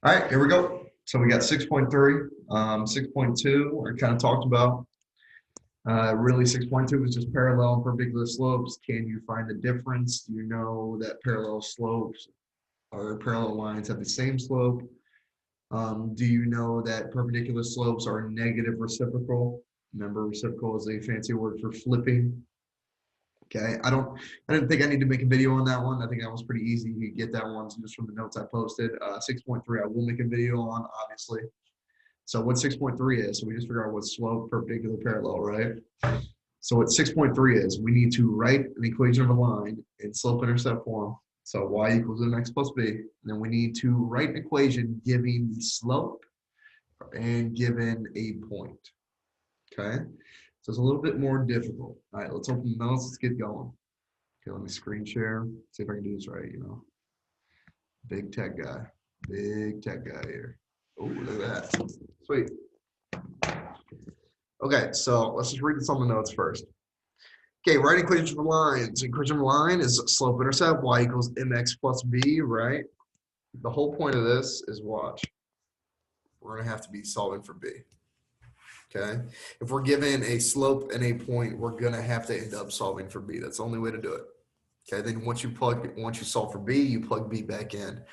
All right, here we go. So we got 6.3, 6.2, I kind of talked about. Really, 6.2 was just parallel and perpendicular slopes. Can you find the difference? Do you know that parallel slopes or parallel lines have the same slope? Do you know that perpendicular slopes are negative reciprocal? Remember, reciprocal is a fancy word for flipping. Okay, I didn't think I need to make a video on that one. I think that was pretty easy. You could get that one just from the notes I posted. 6.3, I will make a video on, obviously. So what 6.3 is, so we just figure out what slope, perpendicular, parallel, right? So what 6.3 is, we need to write an equation of a line in slope-intercept form. So y equals mx plus b. And then we need to write an equation giving the slope and given a point. Okay? So it's a little bit more difficult. All right, let's open the notes. Let's get going. Okay, let me screen share. See if I can do this right, Big tech guy. Big tech guy here. Oh, look at that. Sweet. Okay, so let's just read this on the notes first. Okay, write equation for lines. Equation for line is slope intercept, y equals mx plus b, right? The whole point of this is watch. We're gonna have to be solving for b. Okay, if we're given a slope and a point, we're gonna have to end up solving for b. That's the only way to do it. Okay, then once you solve for b, you plug b back in.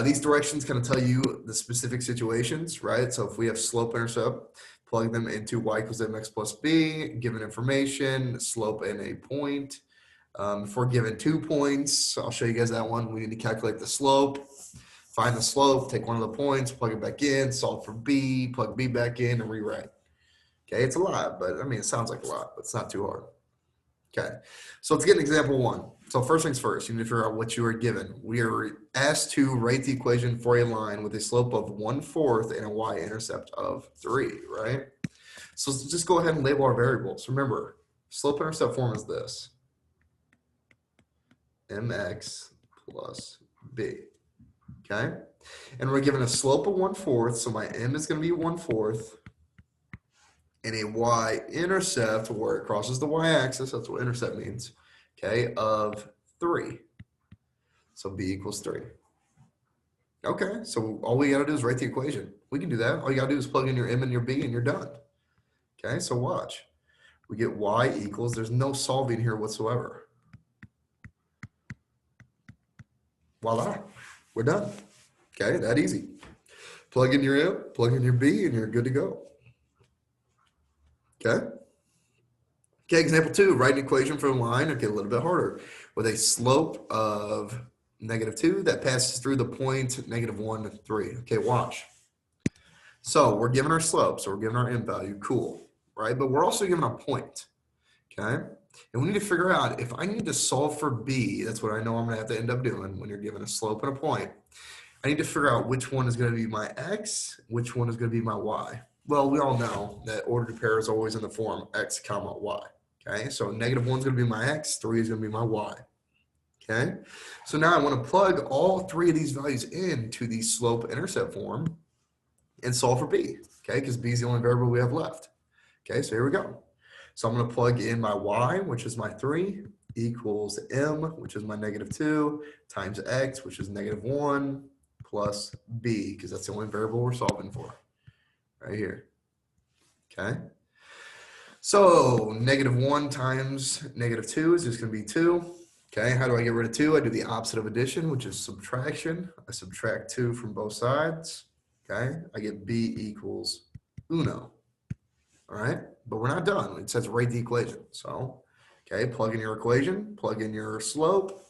These directions kind of tell you the specific situations, right? So if we have slope intercept, plug them into y equals mx plus b, given information, slope and a point. If we're given 2 points, I'll show you guys that one. We need to calculate the slope, find the slope, take one of the points, plug it back in, solve for b, plug b back in, and rewrite. Okay, it's a lot, but I mean, it sounds like a lot, but it's not too hard. Okay, so let's get an example one. So first things first, you need to figure out what you are given. We are asked to write the equation for a line with a slope of 1/4 and a y-intercept of 3, right? So let's just go ahead and label our variables. Remember, slope-intercept form is this. mx plus b, okay? And we're given a slope of 1/4, so my m is going to be 1/4, and a y-intercept where it crosses the y-axis, that's what intercept means, okay, of 3. So b equals 3. Okay, so all we got to do is write the equation. We can do that. All you got to do is plug in your m and your b and you're done. Okay, so watch. We get y equals, there's no solving here whatsoever. Voila, we're done. Okay, that easy. Plug in your m, plug in your b, and you're good to go. Okay. Okay, example 2, write an equation for a line, okay, a little bit harder, with a slope of -2 that passes through the point -1 and 3. Okay, watch. So we're given our slope, so we're given our m value, cool, right? But we're also given a point, okay? And we need to figure out, if I need to solve for b, that's what I know I'm gonna have to end up doing when you're given a slope and a point. I need to figure out which one is gonna be my x, which one is gonna be my y. Well, we all know that ordered pair is always in the form x comma y. Okay, so -1 is going to be my x, 3 is going to be my y. Okay, so now I want to plug all 3 of these values into the slope-intercept form and solve for b. Okay, because b is the only variable we have left. Okay, so here we go. So I'm going to plug in my y, which is my 3, equals m, which is my -2, times x, which is -1, plus b, because that's the only variable we're solving for. Right here. Okay. So -1 times -2 is just going to be 2. Okay, how do I get rid of 2? I do the opposite of addition, which is subtraction. I subtract 2 from both sides. Okay, I get b equals 1. All right, but we're not done. It says write the equation. So, okay, plug in your equation, plug in your slope.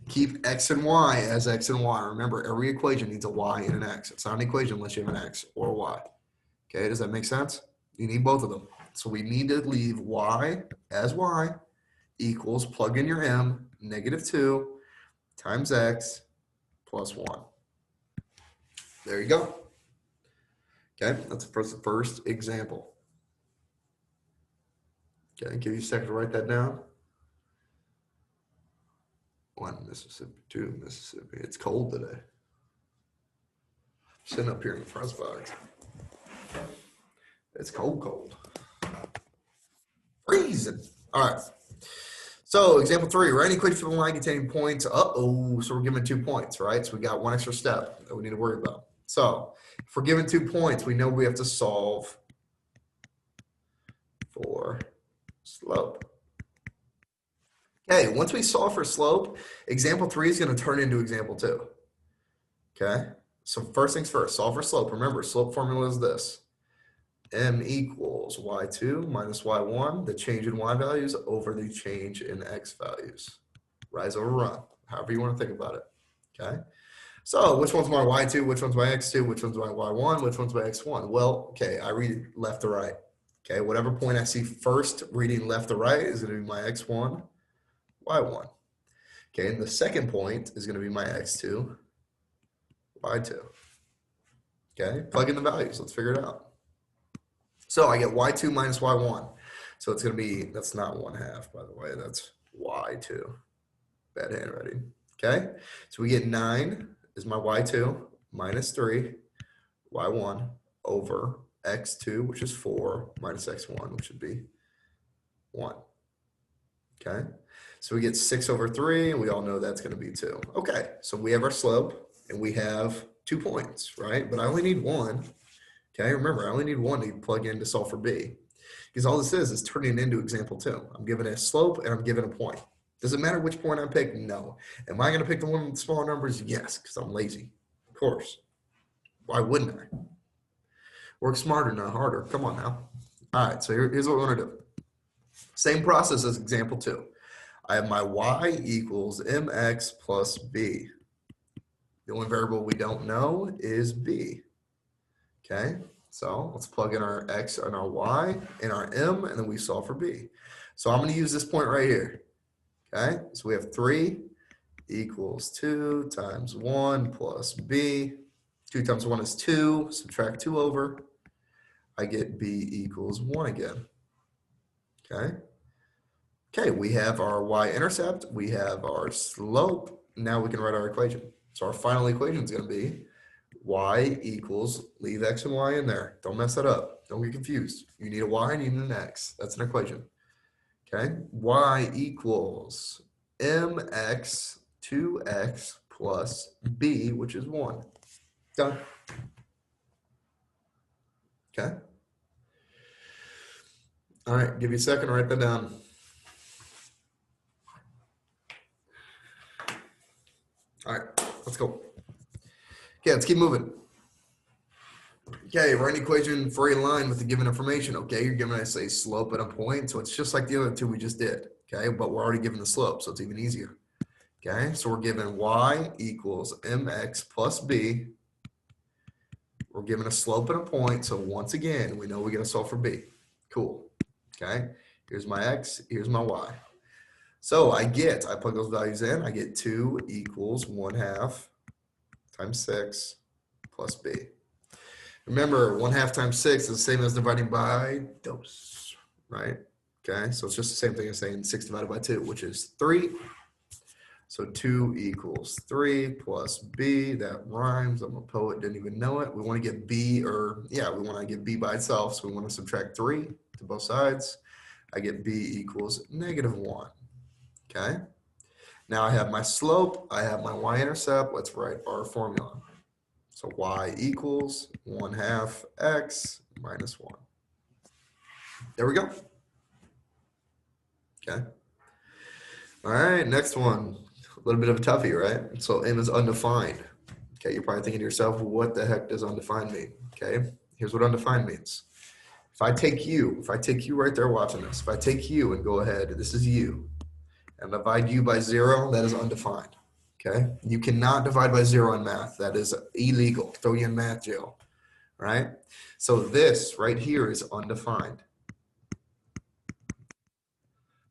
Keep x and y as x and y. Remember, every equation needs a y and an x. It's not an equation unless you have an x or a y. Okay, does that make sense? You need both of them. So we need to leave y as y equals, plug in your m, -2 times x plus 1. There you go. Okay, that's the first example. Okay, give you a second to write that down. 1 Mississippi, 2 Mississippi. It's cold today. Sitting up here in the front box. It's cold. Freezing. All right. So example 3, write an equation for the line containing points. So we're given 2 points, right? So we got one extra step that we need to worry about. So if we're given 2 points, we know we have to solve for slope. Okay, once we solve for slope, example 3 is going to turn into example 2. Okay, so first things first, solve for slope. Remember, slope formula is this. M equals y2 minus y1, the change in y values over the change in x values. Rise over run, however you want to think about it. Okay, so which one's my y2, which one's my x2, which one's my y1, which one's my x1? Well, okay, I read left to right. Okay, whatever point I see first reading left to right is going to be my x1, y1. Okay, and the second point is going to be my x2, y2. Okay, plug in the values. Let's figure it out. So I get y2 minus y1. So it's going to be, that's not 1/2, by the way. That's y2. Bad handwriting. Okay, so we get 9 is my y2 minus 3, y1 over x2, which is 4, minus x1, which would be 1. Okay, so we get 6 over 3, and we all know that's going to be 2. Okay, so we have our slope, and we have 2 points, right? But I only need 1. Okay, remember, I only need 1 to plug in to solve for b. Because all this is turning into example 2. I'm given a slope, and I'm given a point. Does it matter which point I pick? No. Am I going to pick the one with smaller numbers? Yes, because I'm lazy. Of course. Why wouldn't I? Work smarter, not harder. Come on now. All right, so here's what we want to do. Same process as example 2. I have my y equals mx plus b. The only variable we don't know is b. Okay, so let's plug in our x and our y and our m, and then we solve for b. So I'm going to use this point right here. Okay, so we have 3 equals 2 times 1 plus b. 2 times 1 is 2. Subtract 2 over. I get b equals 1 again. Okay. Okay, we have our y-intercept. We have our slope. Now we can write our equation. So our final equation is going to be y equals, leave x and y in there. Don't mess that up. Don't get confused. You need a y and you need an x. That's an equation. Okay, y equals mx 2x plus b, which is 1. Done. Okay. All right, give you a second to write that down. All right, let's go. Okay, let's keep moving. Okay, write an equation for a line with the given information. Okay, you're given us a slope at a point, so it's just like the other two we just did. Okay, but we're already given the slope, so it's even easier. Okay, so we're given y equals mx plus b. We're given a slope and a point, so once again, we know we're going to solve for b. Cool. Okay, here's my x, here's my y. So I plug those values in, I get 2 equals 1/2 times 6 plus b. Remember, 1/2 times 6 is the same as dividing by dose, right? Okay, so it's just the same thing as saying 6 divided by 2, which is 3. So 2 equals 3 plus b. That rhymes. I'm a poet, didn't even know it. We want to get b, we want to get b by itself. So we want to subtract 3 to both sides. I get b equals -1. Okay. Now I have my slope. I have my y-intercept. Let's write our formula. So y equals 1/2 x minus 1. There we go. Okay. All right, next one. A little bit of a toughie, right? So m is undefined. Okay, you're probably thinking to yourself, what the heck does undefined mean? Okay, here's what undefined means. If I take you right there watching this, if I take you and go ahead, this is you, and divide you by 0, that is undefined. Okay, you cannot divide by 0 in math. That is illegal. Throw you in math jail, right? So this right here is undefined.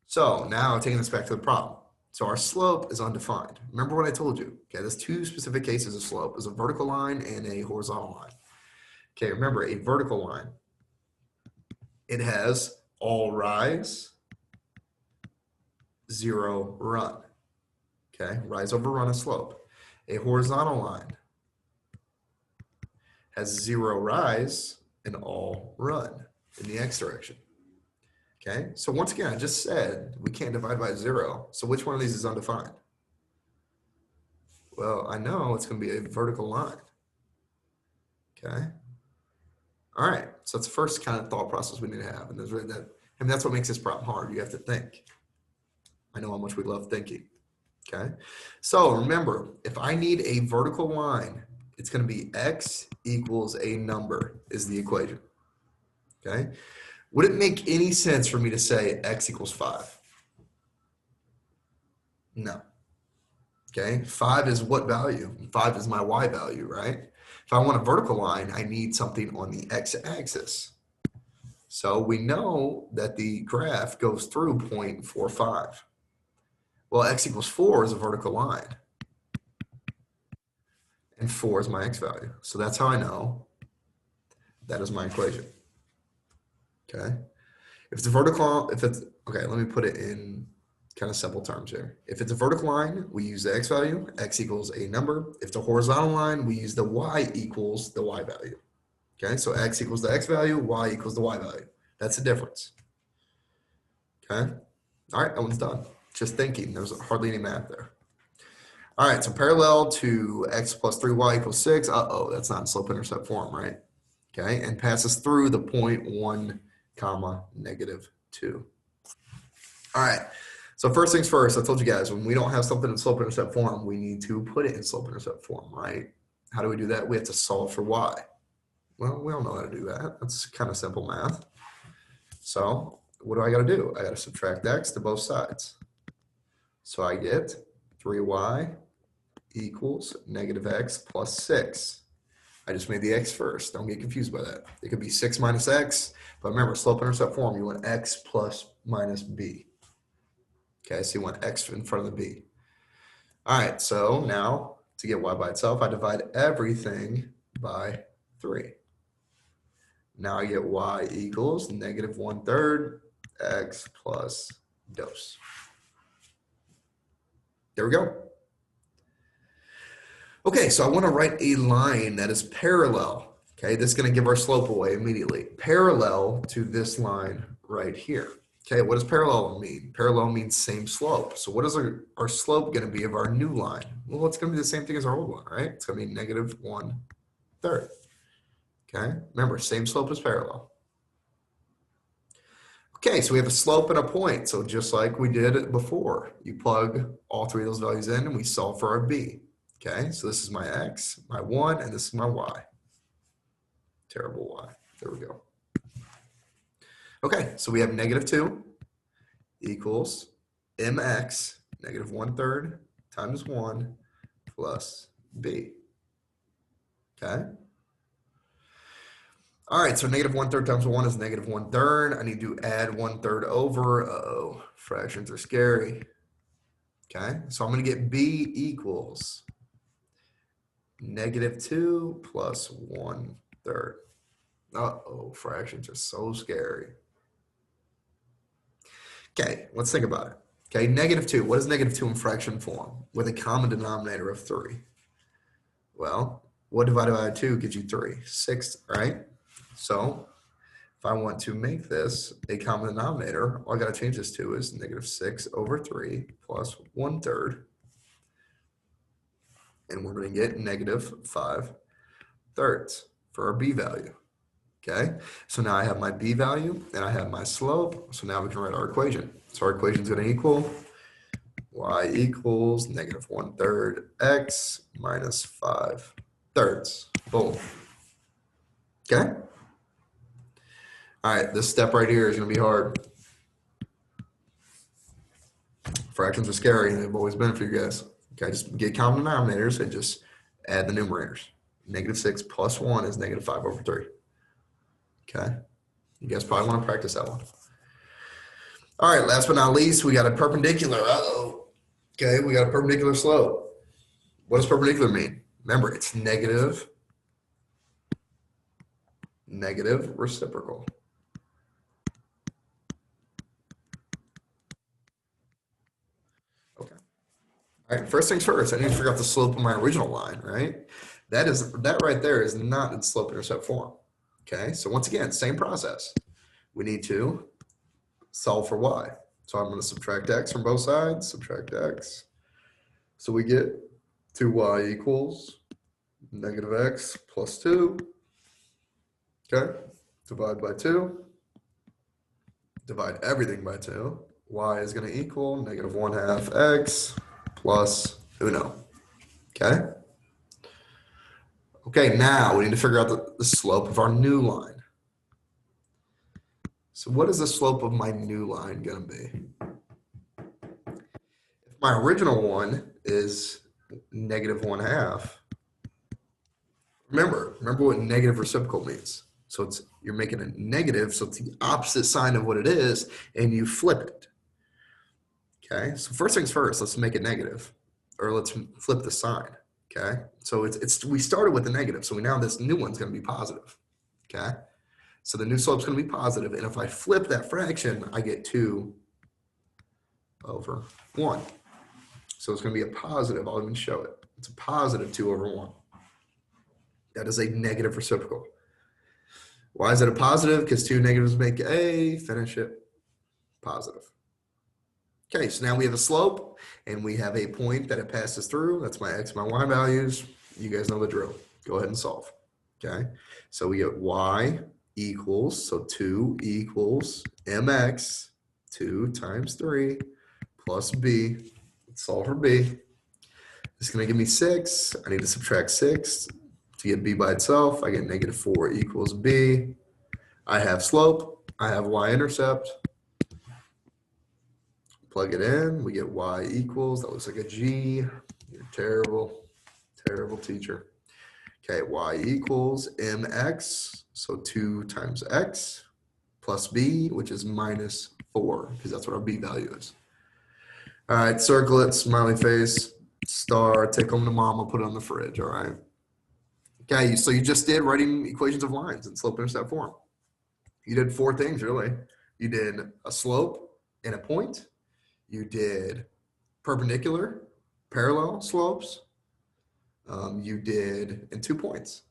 So now taking us back to the problem. So our slope is undefined. Remember what I told you. Okay, there's 2 specific cases of slope. There's a vertical line and a horizontal line. Okay, remember a vertical line. It has all rise, 0 run. Okay, rise over run is slope. A horizontal line has 0 rise and all run in the x direction. Okay, so once again, I just said we can't divide by 0. So which one of these is undefined? Well, I know it's going to be a vertical line. Okay. All right. So that's the first kind of thought process we need to have. And there's really that, I mean, that's what makes this problem hard. You have to think. I know how much we love thinking. Okay. So remember, if I need a vertical line, it's going to be x equals a number is the equation. Okay. Would it make any sense for me to say x equals 5? No. Okay. 5 is what value? 5 is my y value, right? If I want a vertical line, I need something on the x-axis. So we know that the graph goes through 0.45. Well, x equals 4 is a vertical line. And 4 is my x value. So that's how I know that is my equation. Okay. If it's a vertical, okay, let me put it in kind of simple terms here. If it's a vertical line, we use the x value, x equals a number. If it's a horizontal line, we use the y equals the y value. Okay, so x equals the x value, y equals the y value. That's the difference. Okay, all right, that one's done. Just thinking, there's hardly any math there. All right, so parallel to x plus 3y equals 6. Uh-oh, that's not in slope-intercept form, right? Okay, and passes through the point 1, comma, -2. All right, so first things first, I told you guys, when we don't have something in slope-intercept form, we need to put it in slope-intercept form, right? How do we do that? We have to solve for y. Well, we don't know how to do that. That's kind of simple math. So what do I got to do? I got to subtract x to both sides. So I get 3y equals -x plus 6. I just made the x first. Don't get confused by that. It could be 6 minus x, but remember, slope-intercept form, you want x plus minus b. Okay, so you want x in front of the b. All right, so now to get y by itself, I divide everything by 3. Now I get y equals -1/3 x plus dose. There we go. Okay, so I want to write a line that is parallel. Okay, this is going to give our slope away immediately. Parallel to this line right here. Okay, what does parallel mean? Parallel means same slope. So what is our slope going to be of our new line? Well, it's going to be the same thing as our old one, right? It's going to be -1/3. Okay, remember, same slope as parallel. Okay, so we have a slope and a point. So just like we did before, you plug all 3 of those values in and we solve for our b. Okay, so this is my x, my 1, and this is my y. Terrible y. There we go. Okay, so we have -2 equals mx, -1/3 times 1 plus b. Okay. All right, so -1/3 times 1 is -1/3. I need to add 1/3 over. Uh-oh, fractions are scary. Okay, so I'm going to get b equals -2 plus 1/3. Uh-oh, fractions are so scary. Okay, let's think about it. Okay, -2. What is -2 in fraction form? With a common denominator of 3. Well, what divided by 2 gives you 3? 6, right? So if I want to make this a common denominator, all I got to change this to is -6/3 plus 1/3. And we're going to get -5/3 for our b value. Okay, so now I have my b value and I have my slope. So now we can write our equation. So our equation is going to equal y equals -1/3 x minus 5/3. Boom. Okay. All right, this step right here is going to be hard. Fractions are scary, and they've always been for you guys. Okay, just get common denominators and just add the numerators. -6 plus 1 is -5/3. Okay, you guys probably want to practice that one. All right, last but not least, we got a perpendicular. Uh-oh. Okay, we got a perpendicular slope. What does perpendicular mean? Remember, it's negative reciprocal. Okay. All right, first things first, I need to figure out the slope of my original line, right? That right there is not in slope-intercept form. Okay, so once again, same process. We need to solve for y. So I'm going to subtract x from both sides, subtract x. So we get 2y equals -x plus 2 Okay, divide by 2. Divide everything by 2. Y is going to equal negative 1/2 x plus uno. Okay? Okay, now we need to figure out the slope of our new line. So what is the slope of my new line going to be? If my original one is negative 1/2, remember what negative reciprocal means. So you're making a negative, so it's the opposite sign of what it is, and you flip it. Okay, so first things first, let's make it negative, or let's flip the sign. Okay, so we started with the negative, so now this new one's going to be positive. Okay, so the new slope's going to be positive, and if I flip that fraction, I get 2 over 1. So it's going to be a positive. I'll even show it. It's a positive 2 over 1. That is a negative reciprocal. Why is it a positive? Because 2 negatives make a, finish it, positive. Okay, so now we have a slope, and we have a point that it passes through. That's my x, my y values. You guys know the drill. Go ahead and solve. Okay, so we get y equals, so 2 equals mx, 2 times 3 plus b. Let's solve for b. It's going to give me 6. I need to subtract 6 to get b by itself. I get negative 4 equals b. I have slope. I have y-intercept. Plug it in. We get y equals. That looks like a G. You're terrible, terrible teacher. Okay, y equals mx. So 2 times x plus b, which is minus 4, because that's what our b value is. All right, circle it, smiley face, star, take home to mama, put it on the fridge, all right? Okay, so you just did writing equations of lines in slope-intercept form. You did 4 things, really. You did a slope and a point. You did perpendicular, parallel slopes. You did in 2 points.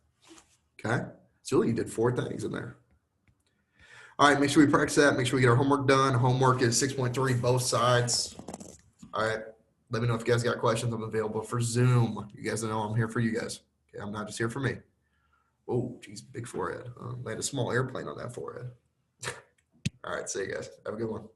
Okay, so really you did 4 things in there. All right, make sure we practice that. Make sure we get our homework done. Homework is 6.3, both sides. All right, let me know if you guys got questions. I'm available for Zoom. You guys know I'm here for you guys. Okay, I'm not just here for me. Oh, geez, big forehead. I had a small airplane on that forehead. All right, see you guys. Have a good one.